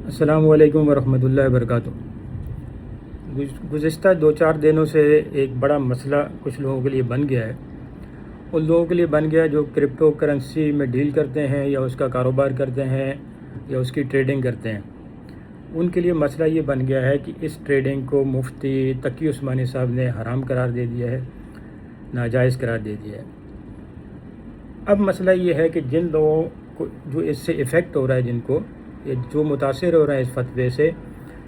अस्सलामु अलैकुम वरहमतुल्लाहि वबरकातुहू। गुज़िश्ता 2-4 दिनों से एक बड़ा मसला कुछ लोगों के लिए बन गया है। उन लोगों के लिए बन गया जो क्रिप्टो करेंसी में डील करते हैं या उसका कारोबार करते हैं या उसकी ट्रेडिंग करते हैं। उनके लिए मसला ये बन गया है कि इस ट्रेडिंग को मुफ्ती तकी उस्मानी साहब ने हराम करार दे दिया है, नाजायज़ करार दे दिया है। अब मसला ये है कि जिन लोगों को जो इससे इफ़ेक्ट हो रहा है, जिनको ये जो मुतासिर हो रहे हैं इस फतवे से,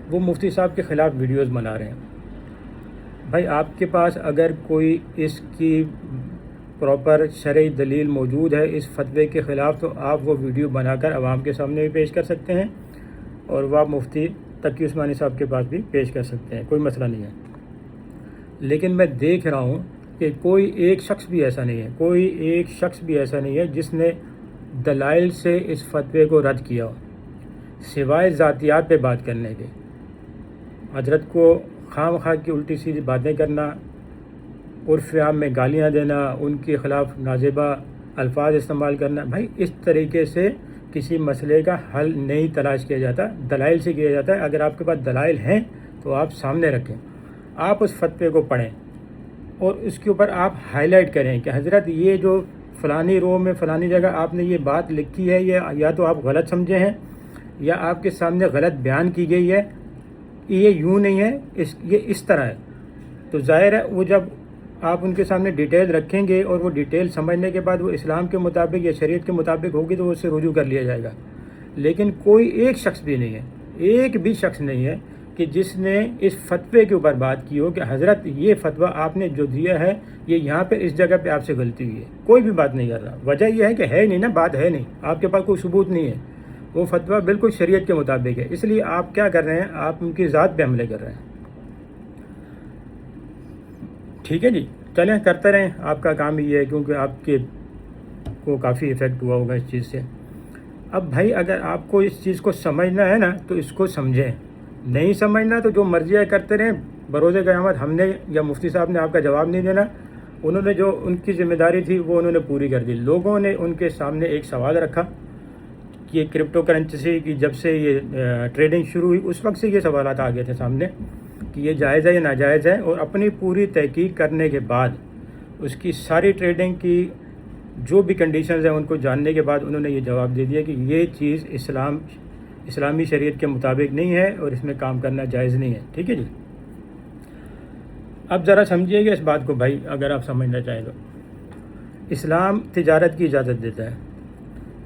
वो मुफ्ती साहब के ख़िलाफ़ वीडियोस बना रहे हैं। भाई, आपके पास अगर कोई इसकी प्रॉपर शरई दलील मौजूद है इस फतवे के ख़िलाफ़, तो आप वो वीडियो बनाकर आवाम के सामने भी पेश कर सकते हैं और वह आप मुफ्ती तकी उस्मानी साहब के पास भी पेश कर सकते हैं, कोई मसला नहीं है। लेकिन मैं देख रहा हूँ कि कोई एक शख्स भी ऐसा नहीं है जिसने दलाइल से इस फतवे को रद्द किया हो, सिवाय ज़ातियात पे बात करने के। हजरत को खाम-खा की उल्टी सीधी बातें करना, उर्फ़ आम में गालियाँ देना, उनके ख़िलाफ़ नाज़ेबा अल्फाज इस्तेमाल करना। भाई, इस तरीके से किसी मसले का हल नहीं तलाश किया जाता, दलाइल से किया जाता है। अगर आपके पास दलाइल हैं तो आप सामने रखें, आप उस फतवे को पढ़ें और उसके ऊपर आप हाईलाइट करें कि हज़रत ये जो फ़लानी रो में फ़लानी जगह आपने ये बात लिखी है, या तो आप गलत समझे हैं या आपके सामने गलत बयान की गई है, ये यूँ नहीं है, ये इस तरह है। तो ज़ाहिर है वो जब आप उनके सामने डिटेल रखेंगे और वो डिटेल समझने के बाद वो इस्लाम के मुताबिक या शरीयत के मुताबिक होगी तो उससे रुजू कर लिया जाएगा। लेकिन कोई एक शख्स भी नहीं है, एक भी शख्स नहीं है कि जिसने इस फतवे के ऊपर बात की हो कि हज़रत ये फतवा आपने जो दिया है ये यहाँ पे इस जगह पे आपसे गलती हुई है। कोई भी बात नहीं कर रहा। वजह यह है कि है नहीं ना, बात है नहीं, आपके पास कोई सबूत नहीं है। वो फतवा बिल्कुल शरीयत के मुताबिक है, इसलिए आप क्या कर रहे हैं, आप उनकी ज़ात पे हमले कर रहे हैं। ठीक है जी, चलें करते रहें, आपका काम ही है, क्योंकि आपके को काफ़ी इफ़ेक्ट हुआ होगा इस चीज़ से। अब भाई, अगर आपको इस चीज़ को समझना है ना तो इसको समझें, नहीं समझना तो जो मर्जी है करते रहें। बरोज़े क़यामत हमने या मुफ्ती साहब ने आपका जवाब नहीं देना। उन्होंने जो उनकी ज़िम्मेदारी थी वो उन्होंने पूरी कर दी। लोगों ने उनके सामने एक सवाल रखा कि ये क्रिप्टो करेंसी की जब से ये ट्रेडिंग शुरू हुई उस वक्त से ये सवालात आ गए थे सामने कि ये जायज़ है या नाजायज़ है, और अपनी पूरी तहकीक करने के बाद उसकी सारी ट्रेडिंग की जो भी कंडीशंस हैं उनको जानने के बाद उन्होंने ये जवाब दे दिया कि ये चीज़ इस्लामी शरीयत के मुताबिक नहीं है और इसमें काम करना जायज़ नहीं है। ठीक है जी, अब ज़रा समझिएगा इस बात को भाई, अगर आप समझना चाहें तो। इस्लाम तिजारत की इजाज़त देता है।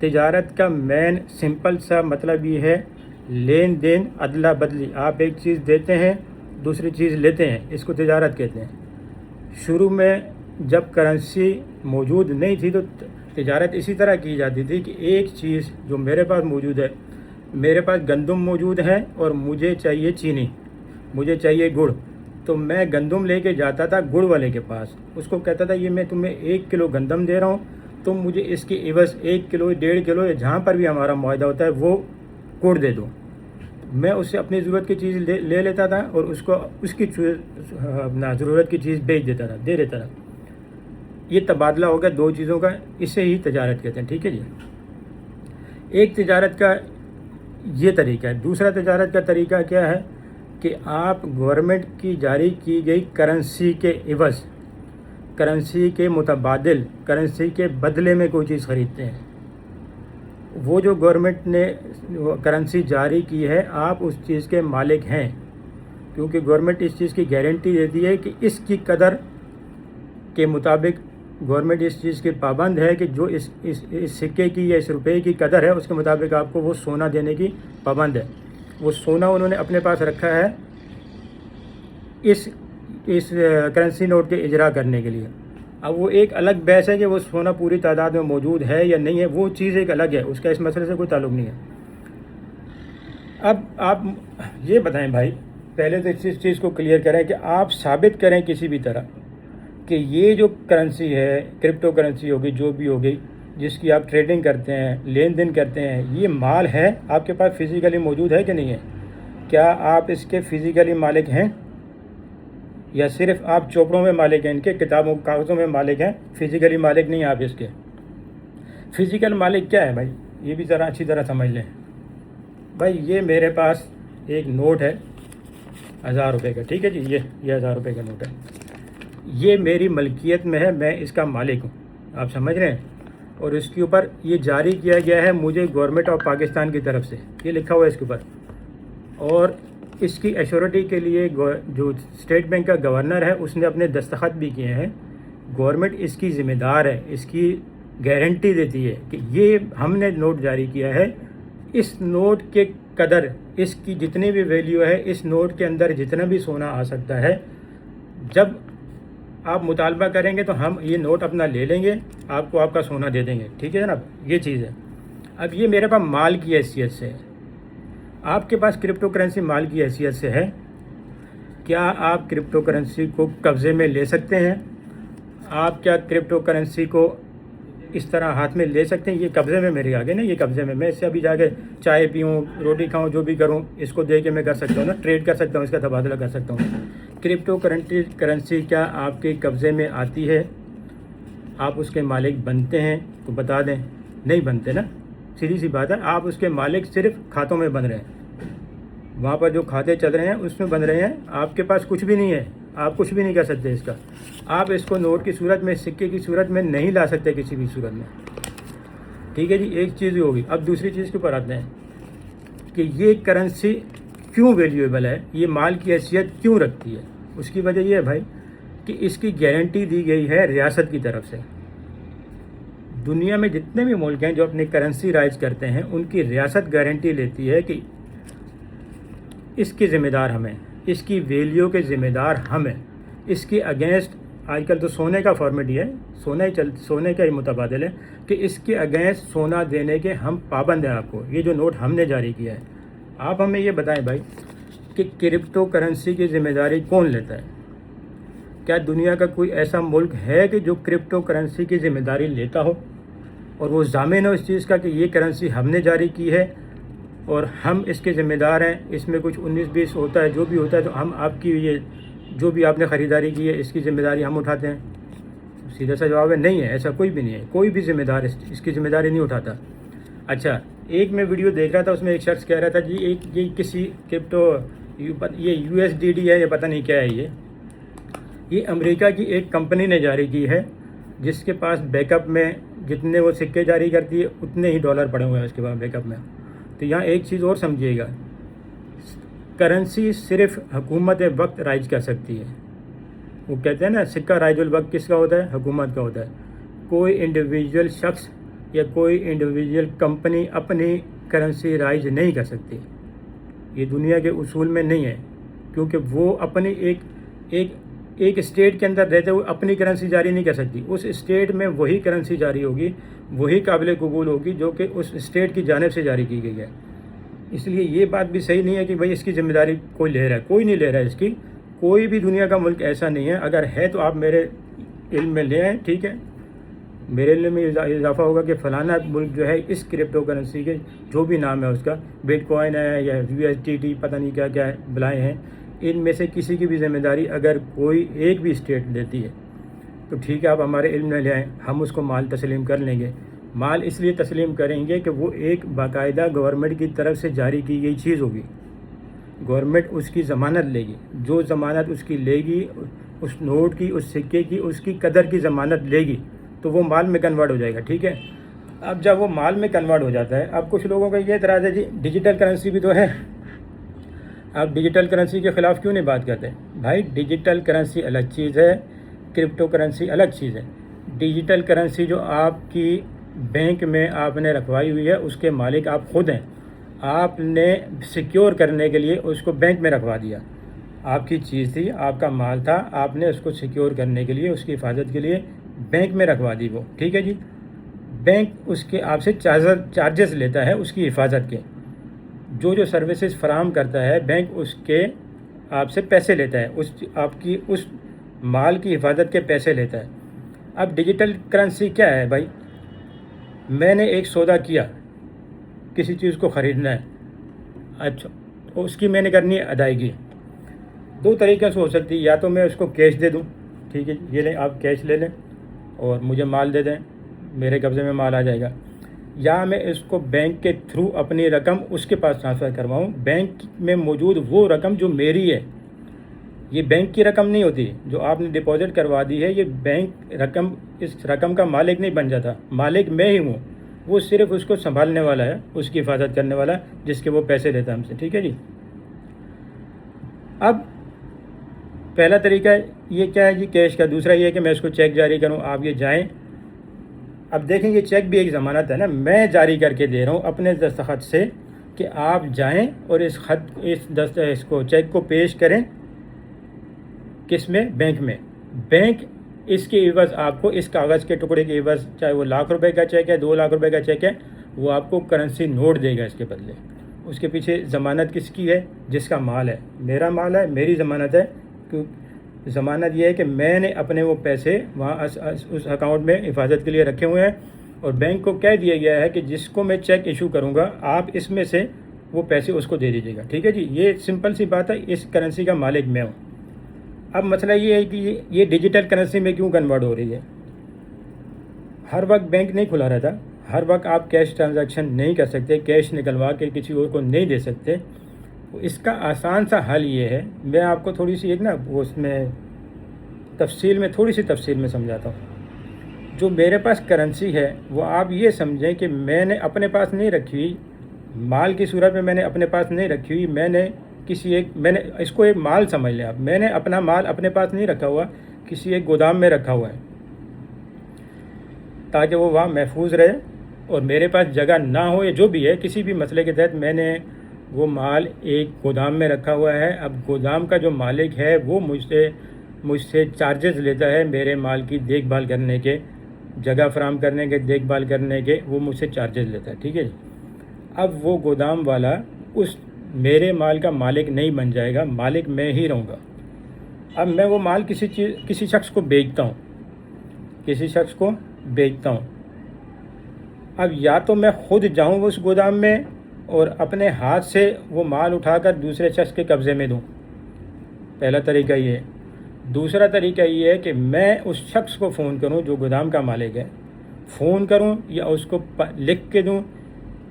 तिजारत का मेन सिंपल सा मतलब ये है, लेन देन, अदला बदली। आप एक चीज़ देते हैं, दूसरी चीज़ लेते हैं, इसको तिजारत कहते हैं। शुरू में जब करेंसी मौजूद नहीं थी तो तिजारत इसी तरह की जाती थी कि एक चीज़ जो मेरे पास मौजूद है, मेरे पास गंदम मौजूद है और मुझे चाहिए चीनी, मुझे चाहिए गुड़, तो मैं गंदम लेके जाता था गुड़ वाले के पास, उसको कहता था ये मैं तुम्हें 1 किलो गंदम दे रहा हूँ, तुम मुझे इसकी एवज़ 1 किलो 1.5 किलो या जहाँ पर भी हमारा मुआहदा होता है वो गुड़ दे दो। मैं उससे अपनी ज़रूरत की चीज़ ले लेता था और उसको उसकी अपना ज़रूरत की चीज़ बेच देता था, दे देता था। ये तबादला हो गया दो चीज़ों का, इसे ही तिजारत कहते हैं। ठीक है जी, एक तिजारत का ये तरीका है। दूसरा तिजारत का तरीका क्या है कि आप गवर्नमेंट की जारी की गई करेंसी के एवज़, करेंसी के मुतबादिल, करेंसी के बदले में कोई चीज़ ख़रीदते हैं। वो जो गवर्नमेंट ने करेंसी जारी की है, आप उस चीज़ के मालिक हैं, क्योंकि गवर्नमेंट इस चीज़ की गारंटी देती है कि इसकी कदर के मुताबिक गवर्नमेंट इस चीज़ की पाबंद है कि जो इस सिक्के की या इस रुपये की कदर है उसके मुताबिक आपको वो सोना देने की पाबंद है। वो सोना उन्होंने अपने पास रखा है इस करेंसी नोट के इजरा करने के लिए। अब वो एक अलग बहस है कि वो सोना पूरी तादाद में मौजूद है या नहीं है, वो चीज़ एक अलग है, उसका इस मसले से कोई ताल्लुक़ नहीं है। अब आप ये बताएं भाई, पहले तो इस चीज़ को क्लियर करें कि आप साबित करें किसी भी तरह कि ये जो करेंसी है, क्रिप्टो करेंसी होगी, जो भी होगी, जिसकी आप ट्रेडिंग करते हैं, लेन देन करते हैं, ये माल है आपके पास फ़िज़िकली मौजूद है कि नहीं है? क्या आप इसके फ़िज़िकली मालिक हैं या सिर्फ़ आप चोपड़ों में मालिक हैं, इनके किताबों कागज़ों में मालिक हैं, फ़िज़िकली मालिक नहीं आप इसके? फ़िज़िकल मालिक क्या है भाई, ये भी ज़रा अच्छी तरह समझ लें। भाई ये मेरे पास एक नोट है 1000 रुपये का, ठीक है जी, ये 1000 रुपये का नोट है, ये मेरी मलकियत में है, मैं इसका मालिक हूँ, आप समझ रहे हैं। और इसके ऊपर ये जारी किया गया है मुझे गवर्नमेंट ऑफ पाकिस्तान की तरफ से, ये लिखा हुआ है इसके ऊपर। और इसकी एश्योरिटी के लिए जो स्टेट बैंक का गवर्नर है उसने अपने दस्तखत भी किए हैं। गवर्नमेंट इसकी ज़िम्मेदार है, इसकी गारंटी देती है कि ये हमने नोट जारी किया है, इस नोट के कदर, इसकी जितनी भी वैल्यू है, इस नोट के अंदर जितना भी सोना आ सकता है, जब आप मुतालबा करेंगे तो हम ये नोट अपना ले लेंगे, आपको आपका सोना दे देंगे, ठीक है जनाब, ये चीज़ है। अब ये मेरे पास माल की हैसियत से है, आपके पास क्रिप्टो करेंसी माल की हैसियत से है, क्या आप क्रिप्टो करेंसी को कब्ज़े में ले सकते हैं? आप क्या क्रिप्टो करेंसी को इस तरह हाथ में ले सकते हैं? ये कब्ज़े में मेरे आगे ना, ये कब्ज़े में, मैं इससे अभी जाके चाय पीऊँ, रोटी खाऊँ, जो भी करूँ, इसको दे के मैं कर सकता हूँ ना, ट्रेड कर सकता हूँ, इसका तबादला कर सकता हूँ। क्रिप्टो करेंसी क्या आपके कब्ज़े में आती है? आप उसके मालिक बनते हैं तो बता दें, नहीं बनते ना, सीधी सी बात है। आप उसके मालिक सिर्फ खातों में बन रहे हैं, वहाँ पर जो खाते चल रहे हैं उसमें बन रहे हैं, आपके पास कुछ भी नहीं है, आप कुछ भी नहीं कर सकते इसका। आप इसको नोट की सूरत में, सिक्के की सूरत में नहीं ला सकते किसी भी सूरत में, ठीक है जी, एक चीज़ ही होगी। अब दूसरी चीज़ के ऊपर आते हैं कि ये करेंसी क्यों वैल्यूएबल है, ये माल की हैसियत क्यों रखती है। उसकी वजह यह है भाई कि इसकी गारंटी दी गई है रियासत की तरफ से। दुनिया में जितने भी मुल्क हैं जो अपनी करेंसी राइज करते हैं, उनकी रियासत गारंटी लेती है कि इसके ज़िम्मेदार हमें, इसकी वैल्यू के ज़िम्मेदार हमें, इसके अगेंस्ट, आजकल तो सोने का फॉर्मेट ही है, सोने का ही मुतबादिल है कि इसके अगेंस्ट सोना देने के हम पाबंद हैं आपको। ये जो नोट हमने जारी किया है, आप हमें ये बताएं भाई कि क्रिप्टो करेंसी की ज़िम्मेदारी कौन लेता है? क्या दुनिया का कोई ऐसा मुल्क है कि जो क्रिप्टो करेंसी की ज़िम्मेदारी लेता हो और वो ज़ामिन हो इस चीज़ का कि ये करेंसी हमने जारी की है और हम इसके ज़िम्मेदार हैं, इसमें कुछ 19-20 होता है, जो भी होता है, तो हम आपकी ये जो भी आपने ख़रीदारी की है इसकी ज़िम्मेदारी हम उठाते हैं? सीधा सा जवाब है नहीं है, ऐसा कोई भी नहीं है, कोई भी ज़िम्मेदार इसकी ज़िम्मेदारी नहीं उठाता। अच्छा, एक मैं वीडियो देख रहा था, उसमें एक शख्स कह रहा था जी ये किसी क्रिप्टो, ये USDD है, ये पता नहीं क्या है, ये अमेरिका की एक कंपनी ने जारी की है, जिसके पास बैकअप में जितने वो सिक्के जारी करती है उतने ही डॉलर पड़े हुए हैं उसके पास बैकअप में। तो यहाँ एक चीज़ और समझिएगा, करेंसी सिर्फ हुकूमत वक्त राइज कर सकती है। वो कहते हैं ना, सिक्का राइजुल वक्त किसका होता है? हुकूमत का होता है। कोई इंडिविजुअल शख्स या कोई इंडिविजुअल कंपनी अपनी करेंसी राइज नहीं कर सकती, ये दुनिया के उसूल में नहीं है, क्योंकि वो अपनी एक स्टेट के अंदर रहते हुए अपनी करेंसी जारी नहीं कर सकती। उस स्टेट में वही करेंसी जारी होगी, वही काबिल कबूल होगी जो कि उस स्टेट की जानिब से जारी की गई है। इसलिए ये बात भी सही नहीं है कि भाई इसकी ज़िम्मेदारी कोई ले रहा है, कोई नहीं ले रहा है इसकी, कोई भी दुनिया का मुल्क ऐसा नहीं है। अगर है तो आप मेरे इल्म में ले आएँ, ठीक है, मेरे इल्म में इजाफा होगा कि फ़लाना मुल्क जो है इस क्रिप्टो करेंसी के जो भी नाम है उसका, बिटकॉइन है या USDT, पता नहीं क्या क्या बुलाए हैं, इनमें से किसी की भी ज़िम्मेदारी अगर कोई एक भी स्टेट देती है तो ठीक है, आप हमारे इल्म में ले आएँ, हम उसको माल तस्लीम कर लेंगे। माल इसलिए तस्लीम करेंगे कि वो एक बाकायदा गवर्नमेंट की तरफ से जारी की गई चीज़ होगी, गवर्नमेंट उसकी ज़मानत लेगी, जो ज़मानत उसकी लेगी, उस नोट की, उस सिक्के की, उसकी कदर की ज़मानत लेगी, तो वो माल में कन्वर्ट हो जाएगा, ठीक है। अब जब वो माल में कन्वर्ट हो जाता है, अब कुछ लोगों का ये एतराज़ है जी डिजिटल करेंसी भी तो है, आप डिजिटल करेंसी के ख़िलाफ़ क्यों नहीं बात करते? भाई डिजिटल करेंसी अलग चीज़ है, क्रिप्टो करेंसी अलग चीज़ है। डिजिटल करेंसी जो आपकी बैंक में आपने रखवाई हुई है उसके मालिक आप खुद हैं, आपने सिक्योर करने के लिए उसको बैंक में रखवा दिया, आपकी चीज़ थी, आपका माल था, आपने उसको सिक्योर करने के लिए, उसकी हिफाजत के लिए बैंक में रखवा दी वो, ठीक है जी। बैंक उसके आपसे चार्जेस लेता है उसकी हिफाजत के, जो सर्विसेज फराहम करता है बैंक उसके आपसे पैसे लेता है, आपकी उस माल की हिफाजत के पैसे लेता है। अब डिजिटल करेंसी क्या है भाई? मैंने एक सौदा किया, किसी चीज़ को ख़रीदना है, अच्छा, तो उसकी मैंने करनी है अदायगी। दो तरीक़े से हो सकती है, या तो मैं उसको कैश दे दूं, ठीक है, ये लें आप कैश ले लें और मुझे माल दे दें, मेरे कब्ज़े में माल आ जाएगा, یا میں اس کو بینک کے تھرو اپنی رقم اس کے پاس ٹرانسفر کرواؤں. بینک میں موجود وہ رقم جو میری ہے، یہ بینک کی رقم نہیں ہوتی جو آپ نے ڈپازٹ کروا دی ہے. یہ بینک رقم، اس رقم کا مالک نہیں بن جاتا. مالک میں ہی ہوں، وہ صرف اس کو سنبھالنے والا ہے، اس کی حفاظت کرنے والا، جس کے وہ پیسے لیتا ہے ہم سے. ٹھیک ہے جی. اب پہلا طریقہ یہ کیا ہے جی، کیش کا. دوسرا یہ ہے کہ میں اس کو چیک جاری کروں. آپ یہ جائیں، اب دیکھیں یہ چیک بھی ایک ضمانت ہے نا، میں جاری کر کے دے رہا ہوں اپنے دستخط سے کہ آپ جائیں اور اس کو چیک کو پیش کریں. کس میں؟ بینک میں. بینک اس کے عوض آپ کو اس کاغذ کے ٹکڑے کے عوض، چاہے وہ ₹1,00,000 کا چیک ہے، ₹2,00,000 کا چیک ہے، وہ آپ کو کرنسی نوٹ دے گا اس کے بدلے. اس کے پیچھے ضمانت کس کی ہے؟ جس کا مال ہے. میرا مال ہے، میری ضمانت ہے. ضمانت یہ ہے کہ میں نے اپنے وہ پیسے وہاں اس اکاؤنٹ میں حفاظت کے لیے رکھے ہوئے ہیں، اور بینک کو کہہ دیا گیا ہے کہ جس کو میں چیک ایشو کروں گا آپ اس میں سے وہ پیسے اس کو دے دیجیے گا. ٹھیک ہے جی. یہ سمپل سی بات ہے. اس کرنسی کا مالک میں ہوں. اب مسئلہ یہ ہے کہ یہ ڈیجیٹل کرنسی میں کیوں کنورٹ ہو رہی ہے؟ ہر وقت بینک نہیں کھلا رہتا، ہر وقت آپ کیش ٹرانزیکشن نہیں کر سکتے، کیش نکلوا کے کسی اور کو نہیں دے سکتے. اس کا آسان سا حل یہ ہے، میں آپ کو تھوڑی سی ایک نا اس میں تھوڑی سی تفصیل میں سمجھاتا ہوں. جو میرے پاس کرنسی ہے وہ آپ یہ سمجھیں کہ میں نے اپنے پاس نہیں رکھی ہوئی، مال کی صورت میں میں نے اپنے پاس نہیں رکھی ہوئی. میں نے اس کو ایک مال سمجھ لیں آپ. میں نے اپنا مال اپنے پاس نہیں رکھا ہوا، کسی ایک گودام میں رکھا ہوا ہے تاکہ وہ وہاں محفوظ رہے اور میرے پاس جگہ نہ ہو، یا جو بھی ہے کسی بھی مسئلے کے تحت میں نے وہ مال ایک گودام میں رکھا ہوا ہے. اب گودام کا جو مالک ہے وہ مجھ سے چارجز لیتا ہے میرے مال کی دیکھ بھال کرنے کے، جگہ فراہم کرنے کے، دیکھ بھال کرنے کے، وہ مجھ سے چارجز لیتا ہے. ٹھیک ہے جی. اب وہ گودام والا اس میرے مال کا مالک نہیں بن جائے گا، مالک میں ہی رہوں گا. اب میں وہ مال کسی شخص کو بیچتا ہوں، اب یا تو میں خود جاؤں اس گودام میں اور اپنے ہاتھ سے وہ مال اٹھا کر دوسرے شخص کے قبضے میں دوں. پہلا طریقہ یہ ہے. دوسرا طریقہ یہ ہے کہ میں اس شخص کو فون کروں جو گودام کا مالک ہے، فون کروں یا اس کو لکھ کے دوں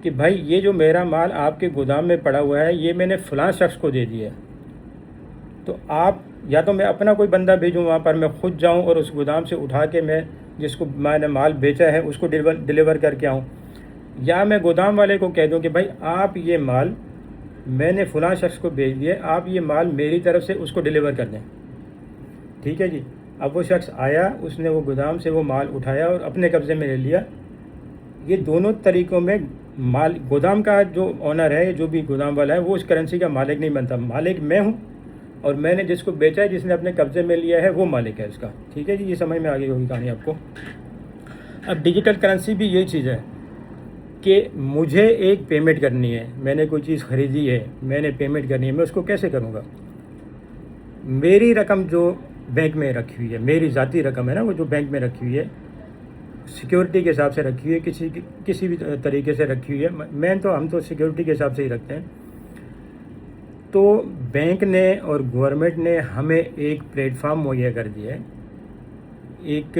کہ بھائی یہ جو میرا مال آپ کے گودام میں پڑا ہوا ہے یہ میں نے فلاں شخص کو دے دیا ہے. تو آپ یا تو میں اپنا کوئی بندہ بھیجوں وہاں پر، میں خود جاؤں اور اس گودام سے اٹھا کے میں جس کو میں نے مال بیچا ہے اس کو ڈیلیور کر کے آؤں، یا میں گودام والے کو کہہ دوں کہ بھائی آپ یہ مال میں نے فلاں شخص کو بھیج دیا، آپ یہ مال میری طرف سے اس کو ڈیلیور کر دیں. ٹھیک ہے جی. اب وہ شخص آیا، اس نے وہ گودام سے وہ مال اٹھایا اور اپنے قبضے میں لے لیا. یہ دونوں طریقوں میں گودام کا جو آنر ہے، جو بھی گودام والا ہے، وہ اس کرنسی کا مالک نہیں بنتا. مالک میں ہوں، اور میں نے جس کو بیچا ہے، جس نے اپنے قبضے میں لیا ہے، وہ مالک ہے اس کا. ٹھیک ہے جی. یہ سمجھ میں آ گئی ہوگی کہانی آپ کو. اب ڈیجیٹل کرنسی بھی یہی چیز ہے کہ مجھے ایک پیمنٹ کرنی ہے، میں نے کوئی چیز خریدی ہے، میں نے پیمنٹ کرنی ہے، میں اس کو کیسے کروں گا؟ میری رقم جو بینک میں رکھی ہوئی ہے، میری ذاتی رقم ہے نا، وہ جو بینک میں رکھی ہوئی ہے، سیکیورٹی کے حساب سے رکھی ہوئی ہے، کسی بھی طریقے سے رکھی ہوئی ہے. ہم تو سیکیورٹی کے حساب سے ہی رکھتے ہیں. تو بینک نے اور گورنمنٹ نے ہمیں ایک پلیٹ فارم مہیا کر دیا ہے، ایک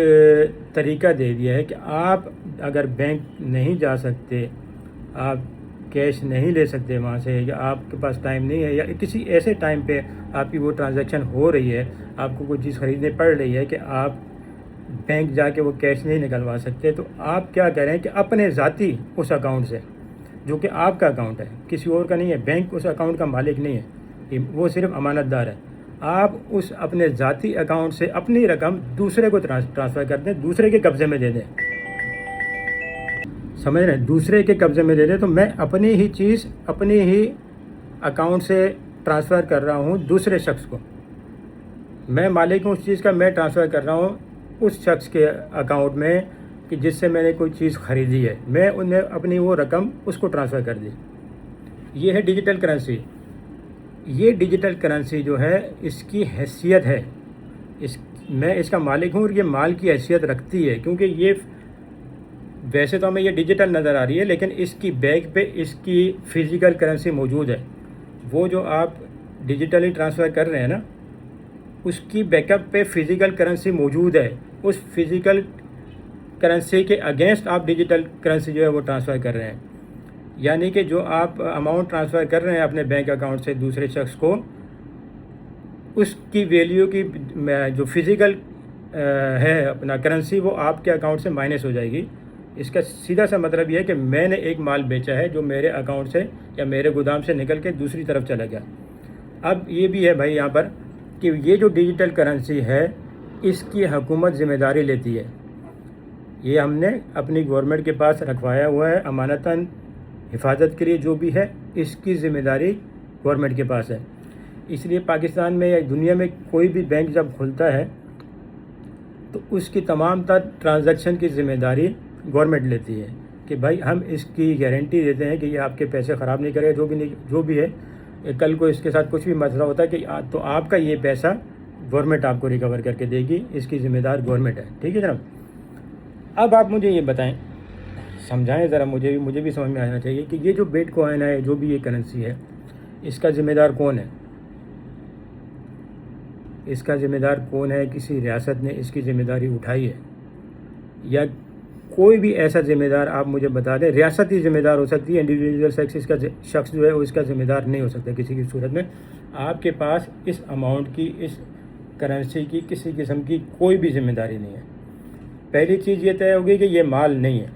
طریقہ دے دیا ہے کہ آپ اگر بینک نہیں جا سکتے، آپ کیش نہیں لے سکتے وہاں سے، یا آپ کے پاس ٹائم نہیں ہے، یا کسی ایسے ٹائم پہ آپ کی وہ ٹرانزیکشن ہو رہی ہے، آپ کو کوئی چیز خریدنے پڑ رہی ہے کہ آپ بینک جا کے وہ کیش نہیں نکلوا سکتے، تو آپ کیا کہہ رہے ہیں کہ اپنے ذاتی اس اکاؤنٹ سے، جو کہ آپ کا اکاؤنٹ ہے، کسی اور کا نہیں ہے، بینک اس اکاؤنٹ کا مالک نہیں ہے، وہ صرف امانت دار ہے، آپ اس اپنے ذاتی اکاؤنٹ سے اپنی رقم دوسرے کو ٹرانسفر کر دیں، دوسرے کے قبضے میں دے دیں. سمجھ رہے ہیں؟ دوسرے کے قبضے میں دے دیں. تو میں اپنی ہی چیز اپنی ہی اکاؤنٹ سے ٹرانسفر کر رہا ہوں دوسرے شخص کو. میں مالک ہوں اس چیز کا، میں ٹرانسفر کر رہا ہوں اس شخص کے اکاؤنٹ میں کہ جس سے میں نے کوئی چیز خریدی ہے، میں انہیں اپنی وہ رقم اس کو ٹرانسفر کر دی. یہ ہے ڈیجیٹل کرنسی. یہ ڈیجیٹل کرنسی جو ہے اس کی حیثیت ہے، میں اس کا مالک ہوں اور یہ مال کی حیثیت رکھتی ہے، کیونکہ یہ ویسے تو ہمیں یہ ڈیجیٹل نظر آ رہی ہے، لیکن اس کی بیک پہ اس کی فزیکل کرنسی موجود ہے. وہ جو آپ ڈیجیٹلی ٹرانسفر کر رہے ہیں نا، اس کی بیک اپ پہ فزیکل کرنسی موجود ہے. اس فزیکل کرنسی کے اگینسٹ آپ ڈیجیٹل کرنسی جو ہے وہ ٹرانسفر کر رہے ہیں، یعنی کہ جو آپ اماؤنٹ ٹرانسفر کر رہے ہیں اپنے بینک اکاؤنٹ سے دوسرے شخص کو، اس کی ویلیو کی جو فزیکل ہے اپنا کرنسی وہ آپ کے اکاؤنٹ سے مائنس ہو جائے گی۔ اس کا سیدھا سا مطلب یہ ہے کہ میں نے ایک مال بیچا ہے جو میرے اکاؤنٹ سے یا میرے گودام سے نکل کے دوسری طرف چلا گیا۔ اب یہ بھی ہے بھائی یہاں پر کہ یہ جو ڈیجیٹل کرنسی ہے اس کی حکومت ذمہ داری لیتی ہے، یہ ہم نے اپنی گورنمنٹ کے پاس رکھوایا ہوا ہے امانتاً حفاظت کے لیے، جو بھی ہے اس کی ذمہ داری گورنمنٹ کے پاس ہے۔ اس لیے پاکستان میں یا دنیا میں کوئی بھی بینک جب کھلتا ہے تو اس کی تمام تر ٹرانزیکشن کی ذمہ داری گورنمنٹ لیتی ہے کہ بھائی ہم اس کی گارنٹی دیتے ہیں کہ یہ آپ کے پیسے خراب نہیں کرے، جو بھی ہے کل کو اس کے ساتھ کچھ بھی مسئلہ ہوتا ہے کہ تو آپ کا یہ پیسہ گورنمنٹ آپ کو ریکور کر کے دے گی، اس کی ذمہ دار گورنمنٹ ہے۔ ٹھیک ہے جناب، اب آپ مجھے یہ بتائیں، سمجھائیں ذرا، مجھے بھی سمجھ میں آنا چاہیے کہ یہ جو بیٹ کوائن ہے، جو بھی یہ کرنسی ہے، اس کا ذمہ دار کون ہے؟ اس کا ذمہ دار کون ہے؟ کسی ریاست نے اس کی ذمہ داری اٹھائی ہے یا کوئی بھی ایسا ذمہ دار آپ مجھے بتا دیں؟ ریاست ہی ذمہ دار ہو سکتی ہے، انڈیویجول شخص جو ہے وہ اس کا ذمہ دار نہیں ہو سکتا کسی کی صورت میں۔ آپ کے پاس اس اماؤنٹ کی، اس کرنسی کی کسی قسم کی کوئی بھی ذمہ داری نہیں ہے۔ پہلی چیز یہ طے ہوگی کہ یہ مال نہیں ہے،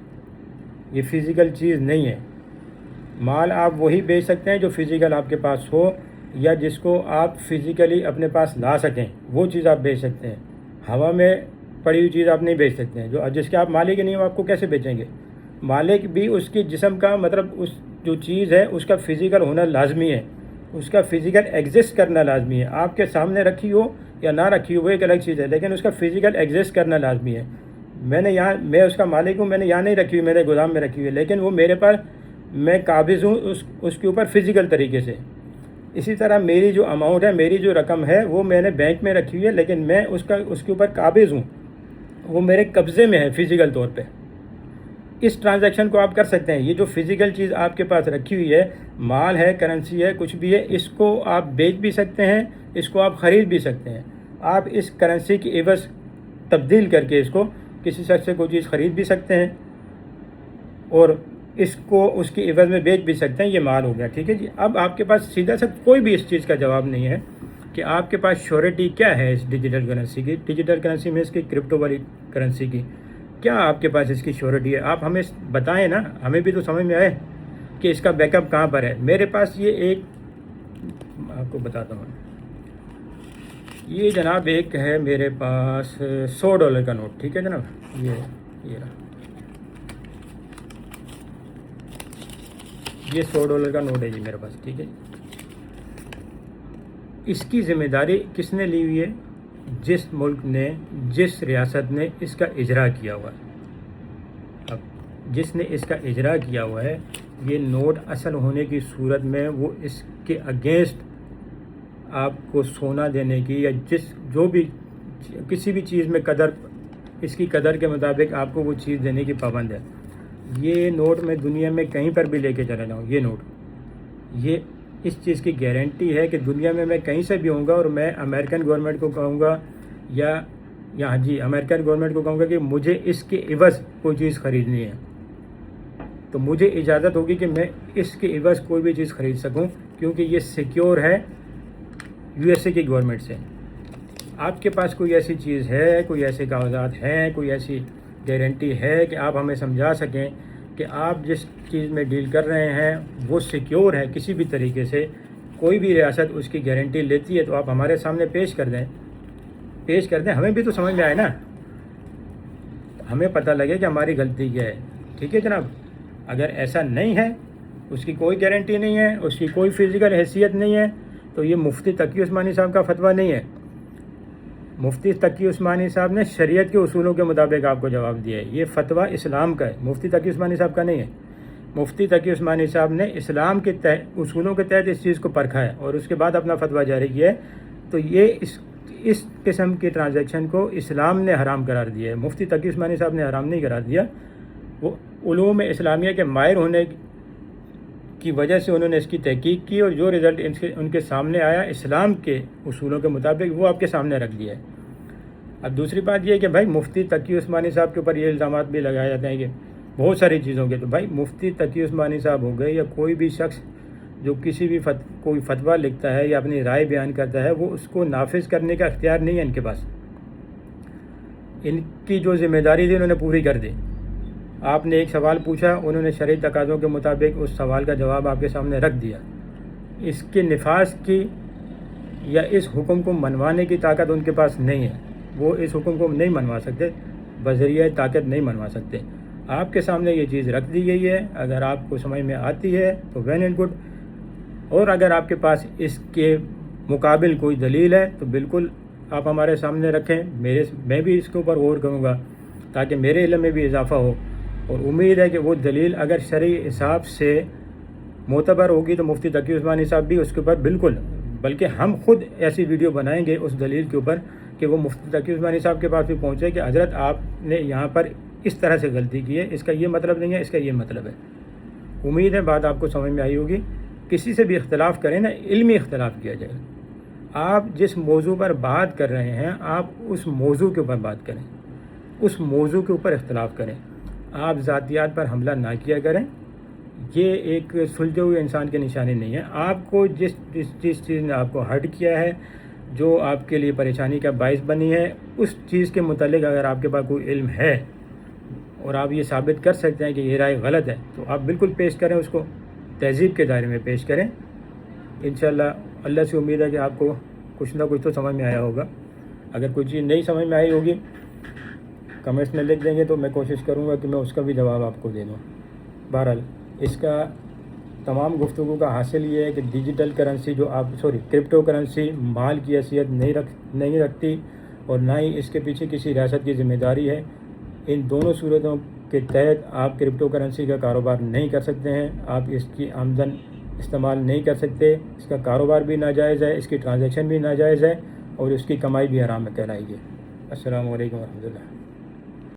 یہ فزیکل چیز نہیں ہے۔ مال آپ وہی بیچ سکتے ہیں جو فزیکل آپ کے پاس ہو یا جس کو آپ فزیکلی اپنے پاس لا سکیں، وہ چیز آپ بیچ سکتے ہیں۔ ہوا میں پڑی ہوئی چیز آپ نہیں بیچ سکتے ہیں، جس کے آپ مالک نہیں ہو، آپ کو کیسے بیچیں گے؟ مالک بھی اس کی جسم کا، مطلب اس جو چیز ہے اس کا فزیکل ہونا لازمی ہے، اس کا فزیکل ایگزسٹ کرنا لازمی ہے۔ آپ کے سامنے رکھی ہو یا نہ رکھی ہو وہ ایک الگ چیز ہے، لیکن اس کا فزیکل ایگزسٹ کرنا لازمی ہے۔ میں اس کا مالک ہوں، میں نے یہاں نہیں رکھی ہوئی، میرے گودام میں رکھی ہوئی ہے، لیکن وہ میرے پاس، میں قابض ہوں اس کے اوپر فزیکل طریقے سے۔ اسی طرح میری جو اماؤنٹ ہے، میری جو رقم ہے، وہ میں نے بینک میں رکھی ہوئی ہے، لیکن میں اس کے اوپر قابض ہوں، وہ میرے قبضے میں ہے فزیکل طور پہ۔ اس ٹرانزیکشن کو آپ کر سکتے ہیں۔ یہ جو فزیکل چیز آپ کے پاس رکھی ہوئی ہے، مال ہے، کرنسی ہے، کچھ بھی ہے، اس کو آپ بیچ بھی سکتے ہیں، اس کو آپ خرید بھی سکتے ہیں۔ آپ اس کرنسی کی عوض تبدیل کر کے اس کو کسی شخص سے کوئی چیز خرید بھی سکتے ہیں اور اس کو اس کی عوض میں بیچ بھی سکتے ہیں۔ یہ مال ہو گیا، ٹھیک ہے جی۔ اب آپ کے پاس سیدھا سا کوئی بھی اس چیز کا جواب نہیں ہے کہ آپ کے پاس شیورٹی کیا ہے اس ڈیجیٹل کرنسی کی، ڈیجیٹل کرنسی میں اس کی کرپٹو والی کرنسی کی کیا آپ کے پاس اس کی شیورٹی ہے؟ آپ ہمیں بتائیں نا، ہمیں بھی تو سمجھ میں آئے کہ اس کا بیک اپ کہاں پر ہے۔ میرے پاس یہ ایک، آپ کو بتاتا ہوں، یہ جناب ایک ہے میرے پاس $100 کا نوٹ، ٹھیک ہے جناب، یہ رہا، یہ $100 کا نوٹ ہے جی میرے پاس، ٹھیک ہے۔ اس کی ذمہ داری کس نے لی ہوئی ہے؟ جس ملک نے، جس ریاست نے اس کا اجرا کیا ہوا ہے۔ اب جس نے اس کا اجرا کیا ہوا ہے، یہ نوٹ اصل ہونے کی صورت میں وہ اس کے اگینسٹ آپ کو سونا دینے کی یا جو بھی کسی بھی چیز میں قدر، اس کی قدر کے مطابق آپ کو وہ چیز دینے کی پابند ہے۔ یہ نوٹ میں دنیا میں کہیں پر بھی لے کے چلا جاؤں، یہ نوٹ، یہ اس چیز کی گارنٹی ہے کہ دنیا میں کہیں سے بھی ہوں گا اور میں امریکن گورنمنٹ کو کہوں گا یا امریکن گورنمنٹ کو کہوں گا کہ مجھے اس کے عوض کوئی چیز خریدنی ہے، تو مجھے اجازت ہوگی کہ میں اس کے عوض کوئی بھی چیز خرید سکوں، کیونکہ یہ سیکیور ہے USA کی گورنمنٹ سے۔ آپ کے پاس کوئی ایسی چیز ہے، کوئی ایسے کاغذات ہیں، کوئی ایسی گارنٹی ہے کہ آپ ہمیں سمجھا سکیں کہ آپ جس چیز میں ڈیل کر رہے ہیں وہ سیکیور ہے کسی بھی طریقے سے؟ کوئی بھی ریاست اس کی گارنٹی لیتی ہے تو آپ ہمارے سامنے پیش کر دیں، ہمیں بھی تو سمجھ میں آئے نا، ہمیں پتہ لگے کہ ہماری غلطی کیا ہے، ٹھیک ہے جناب۔ اگر ایسا نہیں ہے، اس کی کوئی گارنٹی نہیں ہے، اس کی کوئی فزیکل حیثیت نہیں ہے، تو یہ مفتی تقی عثمانی صاحب کا فتویٰ نہیں ہے۔ مفتی تقی عثمانی صاحب نے شریعت کے اصولوں کے مطابق آپ کو جواب دیا ہے، یہ فتویٰ اسلام کا ہے، مفتی تقی عثمانی صاحب کا نہیں ہے۔ مفتی تقی عثمانی صاحب نے اسلام کے اصولوں کے تحت اس چیز کو پرکھا ہے اور اس کے بعد اپنا فتویٰ جاری کیا ہے، تو یہ اس قسم کی ٹرانزیکشن کو اسلام نے حرام قرار دیا ہے، مفتی تقی عثمانی صاحب نے حرام نہیں قرار دیا۔ وہ علوم اسلامیہ کے ماہر ہونے کی وجہ سے انہوں نے اس کی تحقیق کی اور جو رزلٹ ان کے سامنے آیا اسلام کے اصولوں کے مطابق وہ آپ کے سامنے رکھ دیا ہے۔ अब दूसरी बात ये है कि भाई मुफ्ती तकी उस्मानी साहब के ऊपर ये इल्ज़ामात भी लगाए जाते हैं कि बहुत सारी चीज़ों के, तो भाई मुफ्ती तकी उस्मानी साहब हो गए या कोई भी शख्स जो किसी भी कोई फतवा लिखता है या अपनी राय बयान करता है, वो उसको नाफिज करने का इख्तियार नहीं है इनके पास। इनकी जो ज़िम्मेदारी थी उन्होंने पूरी कर दी। आपने एक सवाल पूछा, उन्होंने शरई तकाज़ों के मुताबिक उस सवाल का जवाब आपके सामने रख दिया। इसके निफाज की या इस हुक्म को मनवाने की ताकत उनके पास नहीं है। वो इस हुक्म को नहीं मनवा सकते, बज़रिया ताकत नहीं मनवा सकते। आपके सामने ये चीज़ रख दी गई है, अगर आपको समझ में आती है तो वेल एंड गुड, और अगर आपके पास इसके मुकाबिल कोई दलील है तो बिल्कुल आप हमारे सामने रखें। मैं भी इसके ऊपर गौर करूँगा ताकि मेरे इल्म में भी इजाफ़ा हो, और उम्मीद है कि वो दलील अगर शरई हिसाब से मोतबर होगी तो मुफ्ती तकी उस्मानी साहब भी उसके ऊपर बिल्कुल, बल्कि हम खुद ऐसी वीडियो बनाएंगे उस दलील के ऊपर कि वो मुफ्ती तकी उस्मानी साहब के पास भी पहुँचे कि हज़रत आपने यहाँ पर इस तरह से गलती की है, इसका ये मतलब नहीं है, इसका ये मतलब है। उम्मीद है बात आपको समझ में आई होगी। किसी से भी इख्तलाफ करें ना, इल्मी इख्तलाफ किया जाए। आप जिस मौजू पर बात कर रहे हैं, आप उस मौजू के ऊपर बात करें, उस मौजू के ऊपर इख्तलाफ करें। आप ज़ातियात पर हमला ना किया करें, ये एक सुलझे हुए इंसान की निशानी नहीं है। आपको जिस चीज़ ने आपको हर्ट किया है, जो आपके लिए परेशानी का बाइस बनी है, उस चीज़ के मुतालिक अगर आपके पास कोई इल्म है और आप ये साबित कर सकते हैं कि ये राय गलत है, तो आप बिल्कुल पेश करें, उसको तहज़ीब के दायरे में पेश करें। इंशाअल्लाह अल्लाह से उम्मीद है कि आपको कुछ ना कुछ तो समझ में आया होगा। अगर कोई चीज़ नहीं समझ में आई होगी कमेंट्स में लिख देंगे तो मैं कोशिश करूँगा कि मैं उसका भी जवाब आपको दे दूँ। बहरहाल इसका तमाम गुफ्तगू का हासिल ये है कि डिजिटल करेंसी क्रिप्टो करेंसी माल की हैसियत नहीं रखती, और ना ही इसके पीछे किसी रियासत की ज़िम्मेदारी है। इन दोनों सूरतों के तहत आप क्रिप्टो करेंसी का कारोबार नहीं कर सकते हैं, आप इसकी आमदन इस्तेमाल नहीं कर सकते। इसका कारोबार भी नाजायज़ है, इसकी ट्रांजैक्शन भी नाजायज़ है, और इसकी कमाई भी हराम में कहलाएगी। अस्सलामु अलैकुम व रहमतुल्लाह।